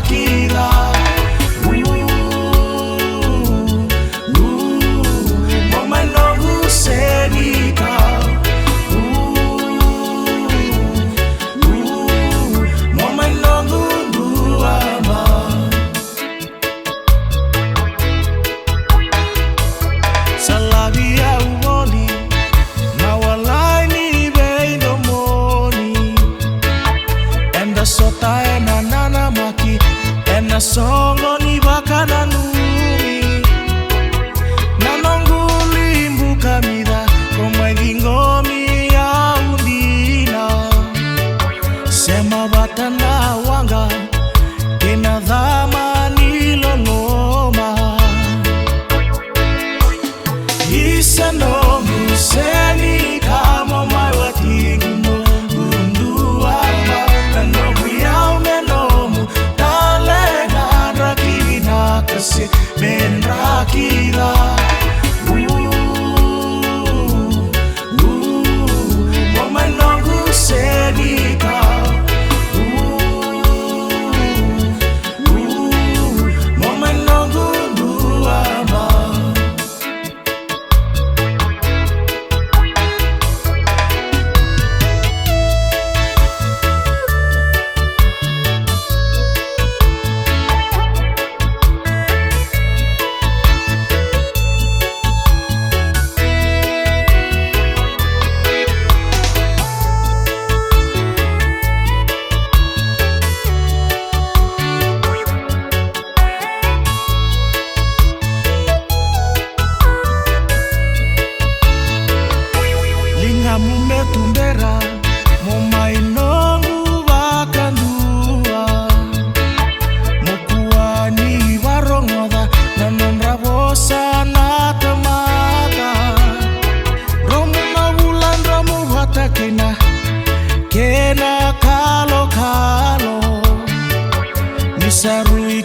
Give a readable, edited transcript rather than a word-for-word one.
kila mama no senika mama no duama salabia uoli na walai ni beindo moni enda sota ena nana maki ena songo ni bakana numi nanonguli mbuka mida koma gingomi ya undina sema batana wanga kena dhama niloloma isano museni kama mawati gundua no miau menomu dale na kina kase menra kila mama no senika mama no duama mume tumbera moma inongu bakandua mukuani warongoda na nombra bosa na tamaka romu na bulan romu hatakina kena kalo kalo misarui